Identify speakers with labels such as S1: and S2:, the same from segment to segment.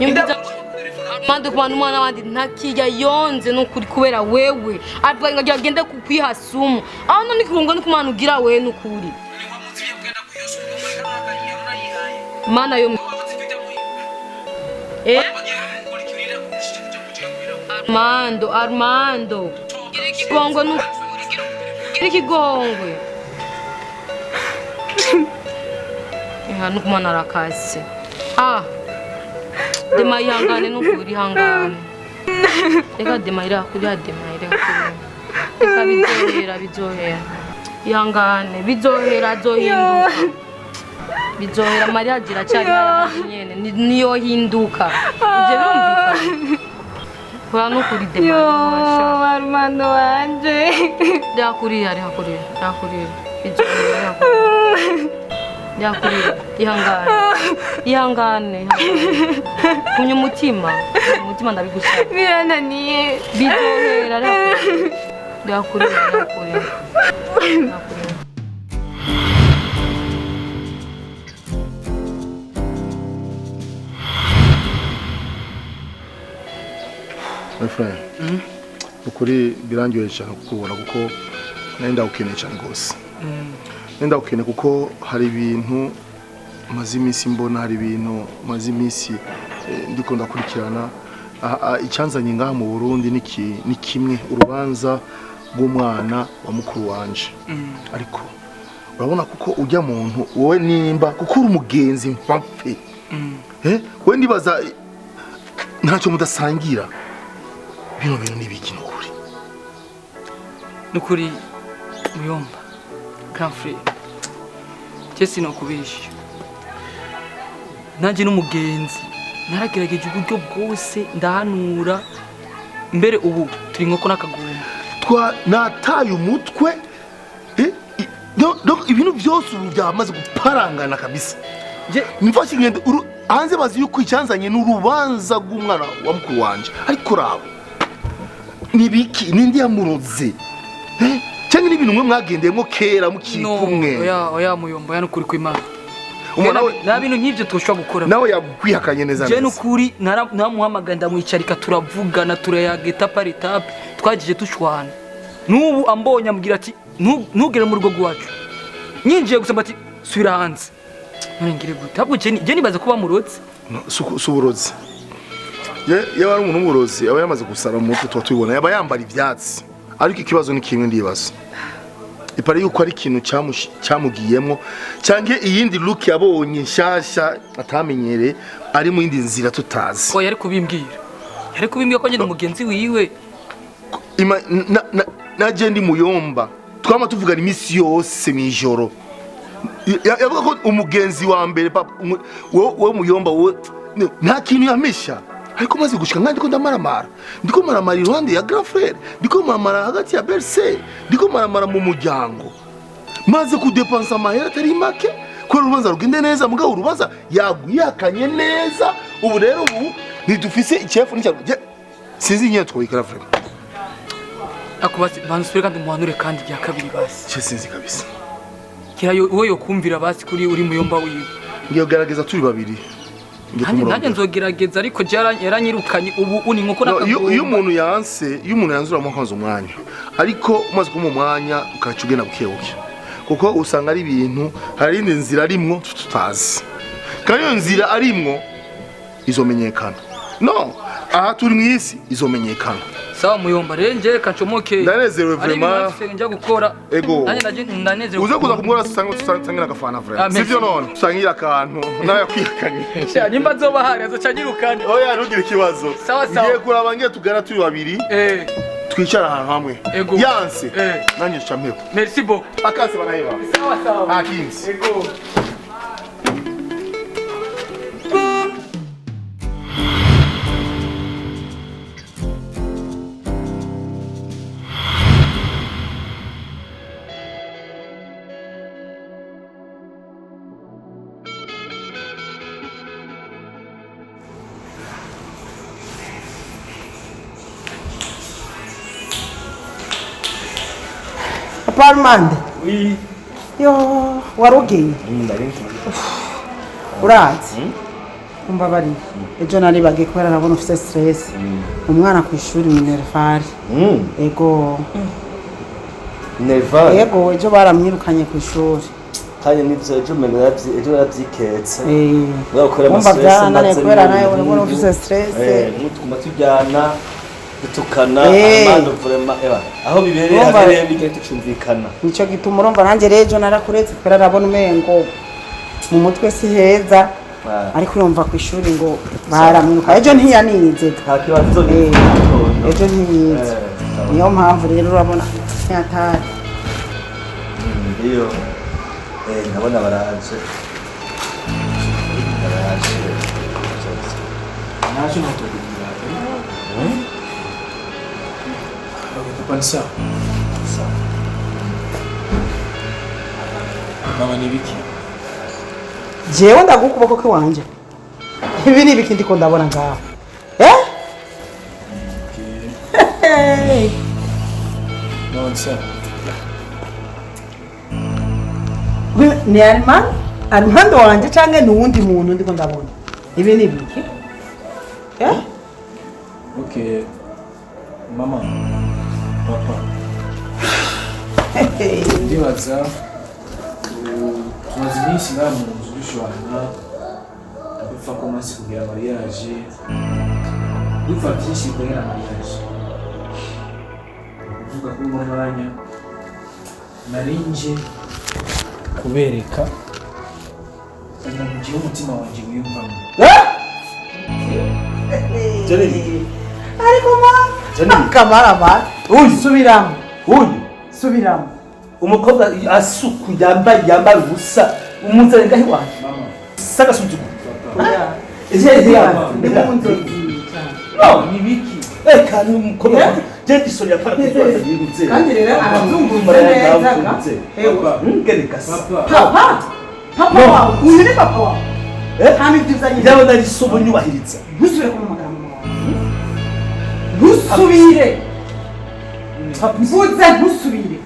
S1: nyumviza mande kubana umwana wandi ntakijya yonze no kuri kubera wewe avuga ngo agende kukwihasumu aho none kirungo nikumana ugira we n'ukuri mana yo Armando Gongo no Ikigongwe nukumana arakase dema ihangane n'ukuri hangane reka dema ira kuri dema ira kuri reka bizohera ihangane bizohera bizohera Maria agira cyari nyene niyo hinduka ije birumvika kwa n'ukuri dema
S2: Armando wanje
S1: yakuri bizohera yakuri ihangane kunya umutima ndabigusaba
S2: birananiye
S1: bizohera yakuri
S3: my friend ukuri birangiye cyane kukubona kuko nenda ukeneye cyane gose nenda ukeneye kuko hari ibintu maze iminsi mbona hari ibintu maze iminsi ndiko ndakurikirana icyanzanye ngaha mu Burundi ni kimwe urubanza rw'umwana wa mukuru wanje ariko urabona kuko ujya muntu wowe nimba kuko uri umugenzi mpapfe we ndibaza ntacyo mudasangira bino bintu nibiki
S4: nukuri muyomba Kamfrey Jesse no kubisha nanje n'umugenzi naragerageje uburyo bwose ndahanura mbere ubu turi nkoko nakagomba
S3: nataye umutwe ibintu byose ubu byamaze guparangana kabisa mfashe ngende hanze bazi yuko icyanzanye n'urubanza rw'umwana wa mukuru wanje ariko rabo nibiki nindi yamuroze cyangwa n'ibintu mwe mwagendeyemo kera mukikumwe
S4: oya muyomba yanukuri kw'Imana umwana we na bintu nk'ivyo tushobora gukora
S3: nawe yakwihakanye neza
S4: je nukuri namuhamagara ndamwicarika turavugana turayageta paritape twagije tushwana nubu ambonye ambwira ati ntugere mu rugo rwacu nyinjiye gusaba ati subira hanze none ngire gute ahubwo je nibaza kuba murozi
S3: suburozi yaba ari umuntu w'umurozi aba yamaze gusara mu mutwe tubibona yaba yambara ivyatsi ariko ikibazo ni kimwe ndibaza ipari yuko ari ikintu cyamugiyemo cyangwa iyindi look yabonye nshasha atamenyere ari mu yindi nzira tutazi
S4: ko yari kubimbwira ko nyine umugenzi wiwe
S3: naje ndi muyomba twama tuvugana imisi yose mwijoro yavuga ko umugenzi wa mbere papa wowe muyomba wowe nta kintu yamesha ariko maze gushika ngandi ko ndamaramara ndiko maramara iruhande ya grand frère ndiko maramara hagati ya berse ndiko maramara mu muryango maze kudepansa amahera atari make ko urubanza rugende neza mugabo urubanza yagwiyakanye neza ubu rero ubu ntidufise icefu n'icyo sinzi nyine twikara frère
S4: akubaze bansubire kandi muhanure kandi bya kabiri basi
S3: cyo sinzi kabisa
S4: kirayo wowe yo kumvira basi kuri uri muyomba wiwe
S3: ngiye garagaza turi babiri
S4: nanjye nzogerageza ariko yaranyirukanye ubu uni nkoko nakagomba
S3: iyo umuntu yanse uramukanza umwanya ariko umaze kuma umwanya ukaca ugenda bukebuke kuko usanga ari ibintu hari indi nzira arimwo tutazi kandi iyo nzira arimwo izomenyekana no aha turi mwisi izomenyekana
S4: sawa muyomba rero nje kacomoke
S3: ndanezerewe vraiment
S4: njya gukora
S3: nanjye ndanezerewe uze kuza kumura sangira agafana vraiment sivyo none sangira akantu nawe yakwihakanye
S4: nimba nzoba hari azacanyirukane
S3: oya ntugire ikibazo
S4: sawa
S3: ngiye kuraba ngiye tugana turi babiri twicara ahantu hamwe yanse nanjye nshampeho
S4: merci beaucoup
S3: akase banaheba
S4: sawa
S3: akinzi
S5: Armando.
S6: Oui.
S5: Yo, warogeye.
S6: Ndari.
S5: Urazi. umbabarire ejo nari bagiye kubera nabona ufite stress umwana ku ishuri minervari ego
S6: Nerval.
S5: ego ejo baramwirukanye ku ishuri
S6: Kandi nivyo ejo mengo ejo yaravyiketse.
S5: umva byarananiye kubera nawe urabona ufite stress
S6: Mutuma tujyana gutukana amando vraiment aho bibereye habereye bigenda tucumvikana.
S5: nico gituma urumva nanjye rejo narakuretse kubera arabona umengo mu mutwe si heza ariko urumva ku ishuri ngo baramwiruka ejo ntiyanize
S6: Nta kibazo
S5: ejo ntiyize niyo mpamvu rero urabona ntiyatari
S6: iyo ndabona baraje
S7: naje natokugira papa ni sawa mama ni biki
S5: jewe ndaguha ukuboko kw'iwanje ibi ni ibiki ndiko ndabona ngaho
S7: non sawa
S5: ni arimando wanje canke ni uwundi muntu ndiko ndabona ibi ni ibiki
S7: okay mama papa ndibaza tumaze iminsi ngaha mu nzu dushwana dupfa ko maze kugira mariage dupfa byinshi kubera mariage kuvuga ko uno mwanya nari nje kubereka umuntu umutima wanjye wiyumvamo
S5: ariko ma kamarama subiramo subiramo
S6: umukobwa asuku yambaye ubusa umuzanye ngahe wanje
S7: mama
S6: saka sujugu
S7: no ni biki
S6: kandi umukobwa je disoni ya para kuzoza yigutse
S5: kandi rero arazungumza neza
S6: ngene kasa
S5: papa wawe uyu ni papa wawe nta mibyuzanye
S6: ndabona ari sobo nyubahiriza
S5: ntusubire kumamagara mama wawe ntusubire mvuze ntusubire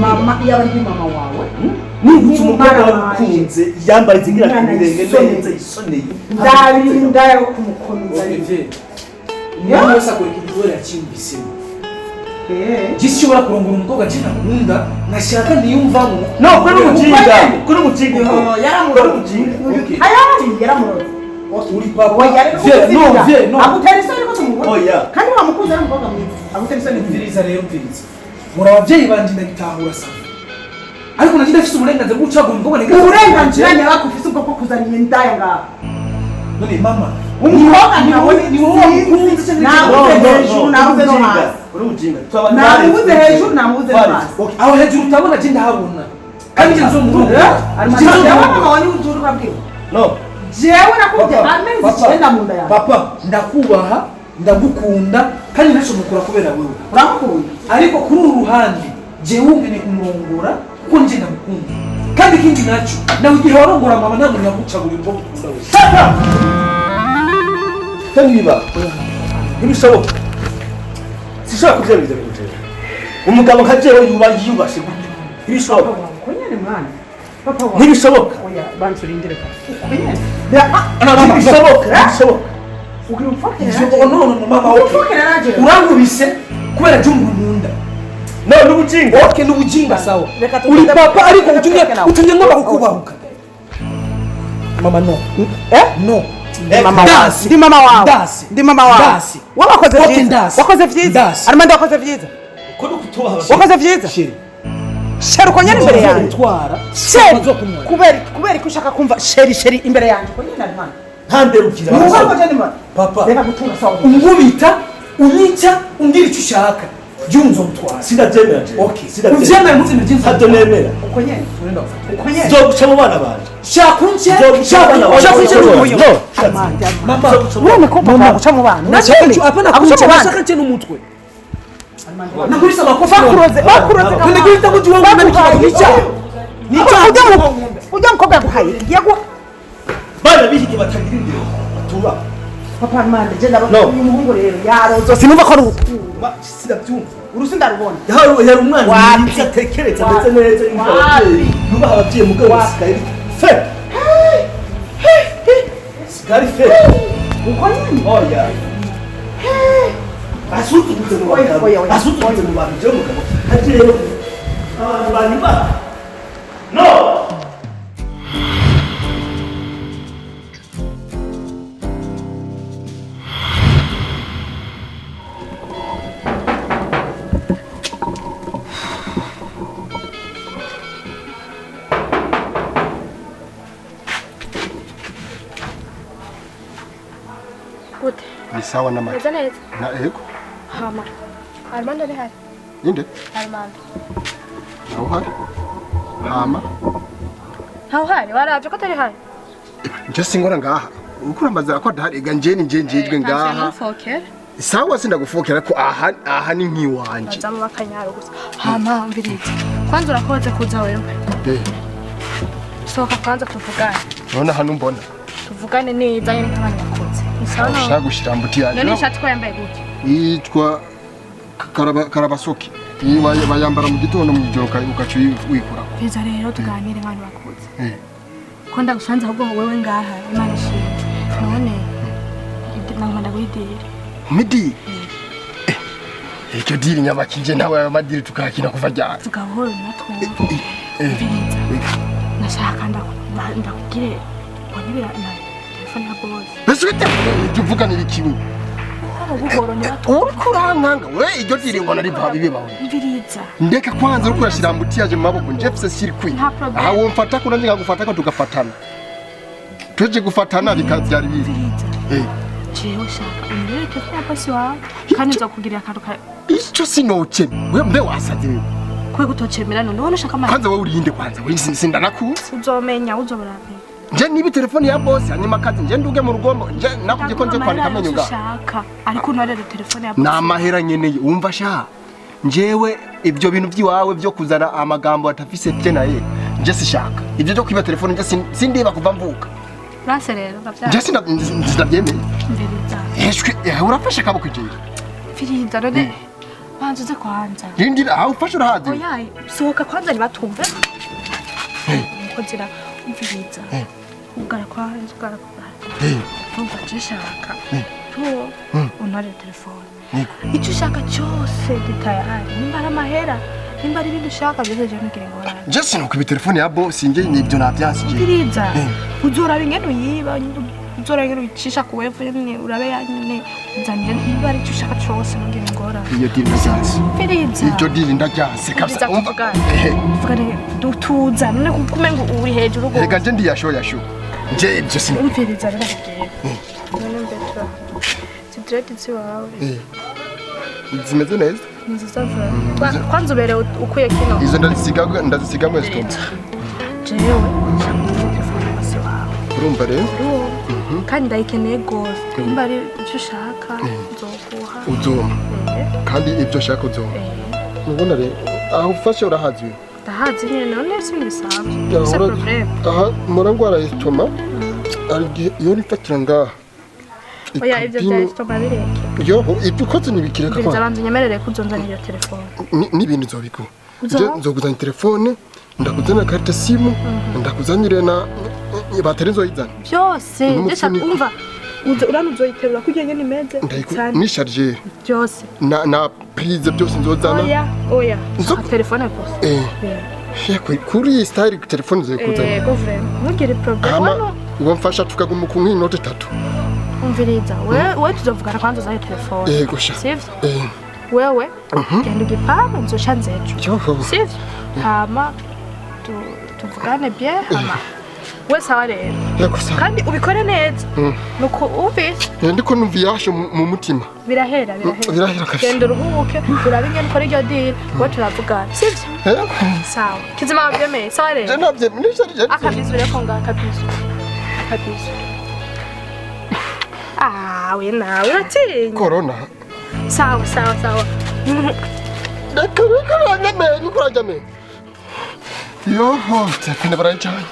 S5: mama yaba ari mama wawe
S6: nibutse umukobwa wakunze yambaye izingira ku birenge neza isoneye
S5: ndabirinda yo kumukomeza
S7: niyo wese akora ikigo yacyumvisemo gishobora kurongora umukobwa cyane nkunda nashaka niyumvamo
S6: no kuri umukinga
S5: yaramuroze yaramuroze
S7: uri papa
S5: no agutera isoni ko tumubona kandi wamukuze ari umukobwa mwiza agutera isoni
S7: mviriza rero mviriza muri ababyeyi banje ndabitahura sana ariko nanjye ndafite uburenganzira bwo gucagura umukobwa nega
S5: uburenganzira nyabako ufite ubwo bwo kuzanira indaya ngaho
S7: none mama
S5: umukobwa ntawe ni wowe wamukunze nabuze hejuru nabuze no hasi nabuze hejuru nabuze no hasi
S7: aho hejuru utabona je ndahabona kandi nje nzomurungu
S5: mama wani ujuru babwiwe
S6: no
S5: jewe nakubye amezi 9 mu nda yawe
S7: papa ndakubaha ndagukunda kandi ntashobora kubera wewe
S5: uramukunda
S7: ariko kuri uru ruhande jewe ungene kumurongora kuko nje ndamukunda kandi ikindi nacyo nawe igihe warongora mama nta muntu yagucagura imbogo ukunda wese
S6: tangiba ntibishoboka sishobora kubyemeza ibintu jewe umugabo nka jewe yubashe gute ntibishoboka
S5: konyene mwana papa wawe
S6: ntibishoboka
S5: oya bansurindire konyene
S6: ntibishoboka
S5: ugira umfokera
S7: none mama wowe urankubise kubera jye umuntu nkunda
S6: no n'ubuginga
S7: okay n'ubuginga sawa uri papa ariko utumye ngomba kukubahuka mama no no
S5: ndi mama wawe ndi mama wawe wakoze
S7: Okay,
S5: vyiza
S7: ndasi.
S5: wakoze vyiza
S7: Ndasi.
S5: armando wakoze vyiza
S6: ko no kutubaha
S5: wakoze vyiza
S7: sheri
S5: sheri ukonyene imbere yanjye
S7: utwara
S5: sheri kubera ko ushaka kumva sheri imbere yanjye konyene armando
S6: ntanderukira
S5: muhogo je ndimana
S7: papa
S5: reka gutunga sawa
S7: unkubita unyica umbwira icyo ushaka byunzo utwara
S6: sinabyemera je
S7: okay
S6: sinabyemera
S7: uvyemera muzina byinzo
S6: hato nemera
S5: ukonyene ukonyene
S6: zoguca mu bana banje
S7: shakunche
S6: shakunche no
S5: mama wewe ko papa guca mu bana
S7: hapana kucha bashaka nche n'umutwe nakurisa amakofi
S5: bakuroze
S7: kandi guhita mu giwango na nikibagica
S5: ujya mukobwa guhaye yago
S6: bana bihige batagira indero tuba
S5: papa mande je ndaba
S6: No.
S5: uyu muhungu rero yarozo sinumva ko ari utuma
S6: sinabyumva
S5: urusinda rubona
S6: yari umwana
S5: Wapi?
S6: mwiza atekereza ndetse neza yumva ababyeyi nubaha ababyeyi mugabo
S5: Wapi?
S6: sigaye fe kari fe
S5: uko nyine
S6: oya asuzugutse mu bagabo asuzugutse mu bantu byo mugabo ati rero abantu banyuma no
S2: Gute?
S3: ni sawa n'amata
S2: Meze neza?
S3: na ego
S2: Hama. Armando ari hari?
S3: inde
S2: Armando.
S3: aho hari hama
S2: Ntaho hari? Waravye ko atari hari?
S3: nje singora ngaha uko uramaze ko adahari ega njejwe ngaha
S2: Fokera.
S3: sawa sindagufokera ko aha ni nkiwanje
S2: Bazamu bakanyaro gusa. Hama mvirize. Kwanza urakoze kuza wewe. Soka kwanza tuvugane.
S3: none hano mbona
S2: Tuvugane neza nyine nk'abantu bakuze. Isawa
S3: ushaka gushira mbuti yaje
S2: none ishati ko yambaye gute?
S3: yitwa karabasoki iyi bayambara mu gitondo mu ijoro ukaca wikura
S2: Biza rero tuganire nk'abantu bakuze. Ko ndagusanze ahubwo wewe ngaha Imana ishimwe. None nagomba guhidira.
S3: midi icyo diri nyabakije nawe ayo madiri tukakina kuva ryari
S2: Tugahora natwe. Mviriza. Nashaka ndakugire wanibira na telefone ya boss.
S3: bese tuvuganira ikiwe
S2: Buhoro ni bato.
S3: uri kurankanga we iryo diri ngo nari babi bibaho
S2: Mviriza.
S3: ndeka kwanza uri kurashira mbuti yaje mu maboko njefse circuit
S2: Nta problem.
S3: aho mfata ko nanjye ngufata ko tugafatana tuje gufatana bikabyari bibi
S2: Mviriza. Jewe shaka unibere telefone ya boss wawe kandi nzokugirira akantu ka
S3: icyo sinoke we mbe wasaze wewe
S2: kwe gutocemera none wowe ushaka amahera.
S3: kwanza wowe urinde kwanza we sindanakuzi
S2: Uzomenya uzobarame.
S3: nje niba telefone ya boss hanyuma kazi nje nduge mu rugombo nje nakubye ko nje kwandika amenyo nga
S2: Shaka ariko unarere telefone ya boss.
S3: na mahera nyeneye wumva sha njewe ibyo bintu byiwawe byo kuzana amagambo atafise bye naye nje sishaka ibyo byo kwiba telefone nje sindiba kuva mvuka
S2: Rase rero ndavyara.
S3: nje sindabyemeye
S2: Mviriza.
S3: eshwe urafashe akaboko je
S2: Mviriza none banze uze kwanza.
S3: rindira aho ufashe urahazi
S2: Oya sohoka kwanza nibatumve. Nkozira mviriza. Ugara kwanza ugara kwanza. Umva nshaka. Tu unarere telefone. Icyo ushaka cyose ditayari nimba ari amahera nimba ari ibindi ushaka byose je ntukire ngorane.
S3: nje sinukuba telefone ya boss nje nibyo nabyasije
S2: Mviriza. Uzora ingene uyiba uzora ingene uyicisha ku wefu nyine urabe yanyine nzanire nimba ari icyo ushaka cyose ntukire ngorane.
S3: iyo diri ndajyanse
S2: Mviriza.
S3: iryo diri ndajyanse kabisa
S2: Vugane dutuza none kukume ngo uri hejuru go.
S3: reka nje ndiyasho nje ibyo sinu
S2: Mviriza rero kugiye. None mbetra. Tidredi ziwawe.
S3: zimeze neza
S2: Nziza vuba. Kwanza ubere ukuye kino.
S3: izo ndazisiga mwezi tumwe
S2: Jewe telefone basi wawe.
S3: urumva rero
S2: Kandi ndayikeneye gose. Nimba ari icyo ushaka nzokuha.
S3: uzoma kandi ibyo shaka uzoma mubona rero aho ufashe urahazi
S2: Ndahazi nyine none sindi bisanzwe. C'est problème.
S3: aha murangwara estoma ari iyo nifatira ngaha
S2: Oya ibyo bya estoma bireke.
S3: yo ibyo ukoze nibikireka
S2: Mviriza
S3: kwa
S2: banze nyemerere kuzonzanira iyo telefone.
S3: n'ibintu nzobiko nzoguzana telefone ndakuzanira karita simu ndakuzanire na bateri nzoyizana
S2: Byose ndesha umva urano uzoyiterura kugira ngo nimeze
S3: ni charger
S2: byose
S3: na prise byose nzozana
S2: oya telefone gusa
S3: kuri style telefone zoyikuzana
S2: go vraiment ntugire problem
S3: uwo mfasha tukaguma ku nk'inote 3
S2: umviriza wewe tuzovugana kwanza za telefone
S3: yego sha
S2: sivyo wewe genda ugipanga nzosha nzejo sivyo hama tuvugane bien hama we sawa rero kandi ubikore neza nuko uvise
S3: ndiko numva yasho mu mutima
S2: birahera
S3: kabisa
S2: genda uruhuke urabe ingene ukora iryo deal we turavugana sivyo sawa kizima wabyemeye sawa rero akabizu reko nga akabizu we nawe uratinya
S3: corona
S2: sawa
S3: reka uranyemeye niko urajyameye yoho telefone barayicanye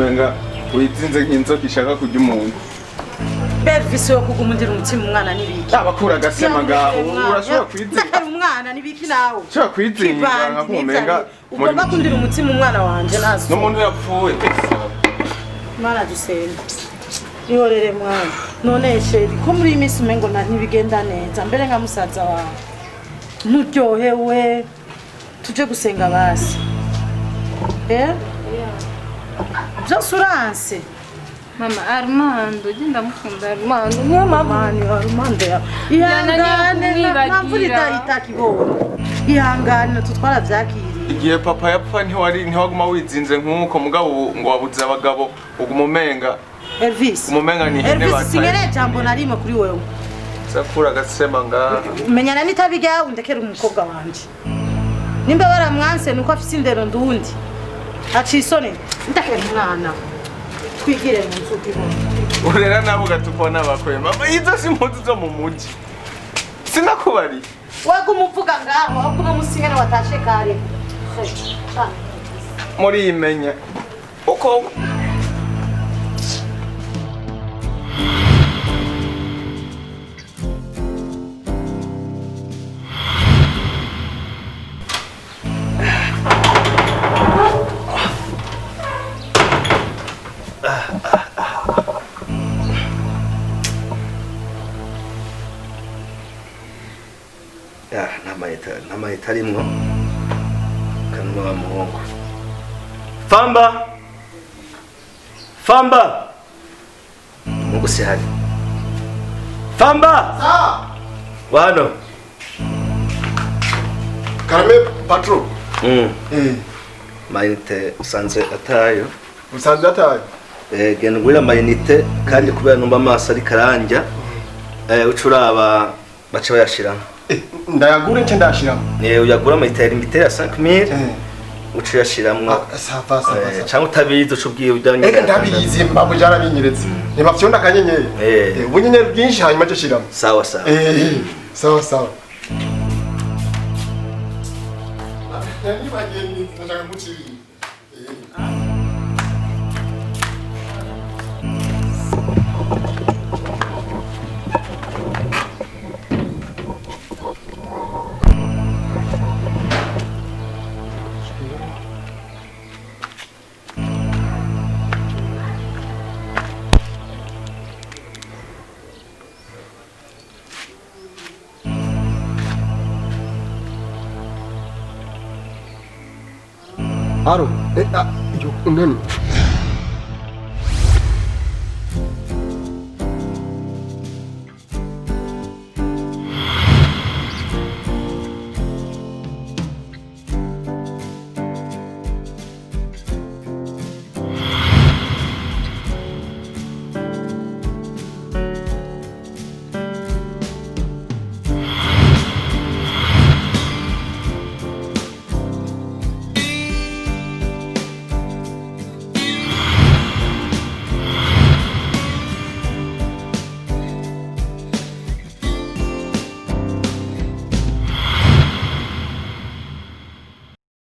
S8: kumenga wizinze nk'inzoka ishaka kurya umuntu.
S5: Elvis yo kugumundira umutima umwana nibiki.
S8: Abakura agasema ngaho urashobora kwizinga.
S5: Ndakari umwana nibiki nawe.
S8: Ushobora kwizinga nkakumenga.
S5: Ugomba kundira umutima umwana wanje nazo.
S8: N'umuntu yapfuye.
S5: Mwana dusenga. Ihorere mwana. None sheri ko muri imisi umengo ntibigenda neza mbere nka musaza wawe. Nuryohewe tuje gusenga basi. Byose uranse.
S1: Mama Armando, genda mukunda Armando. Niyo mama
S5: Armando ya. Ihangane namvura itakibona. Ihangane tutwara vyakiriye.
S8: Igihe papa yapfa ntiwaguma wizinze nk'uko mugabo ngo wabuze abagabo uguma umenga.
S5: Elvis.
S8: Umumenga ni hene
S5: bataye. Elvis singere jambo narimo kuri wewe.
S8: Sakura agasema ngaho.
S5: Menyana nitabijya undekera umukobwa wanje. Nimba baramwanse nuko afise indero ndundi. Acisone ndakera umwana. Twigire mu nzu bibona.
S8: Urera nabo gatupona bakwema. Izo simpuzu zo mu muji. Sinakubari.
S5: Wagu muvuga ngaho ahubwo no musingana watashe kare.
S8: Muri imenya. Uko
S6: n'amayita arimwo kanuma wa muhungu. Famba muhungu si hari. Famba wano
S3: Karame patro.
S6: Mayinite usanze atayo.
S3: Usanze atayo?
S6: Genda ugurira mayinite kandi kubera numva amaso ari karanja ucuraba baca bayashiramo.
S3: Ndayagure nce ndashiramo.
S6: Uyagura amayinite ya 5000 uca uyashiramwo.
S3: Sava.
S6: Cyangwa utabizi uca ubwiye ujyanye.
S3: Ega ndabizi mbabo byarabinyeretse. Niba fyonda kanyenyeri. Ubunyenyeri bwinshi hanyuma cyo shiramo.
S6: Sawa.
S3: Sawa. Nani bageni ndashaka guciri. Aro, yo, nani?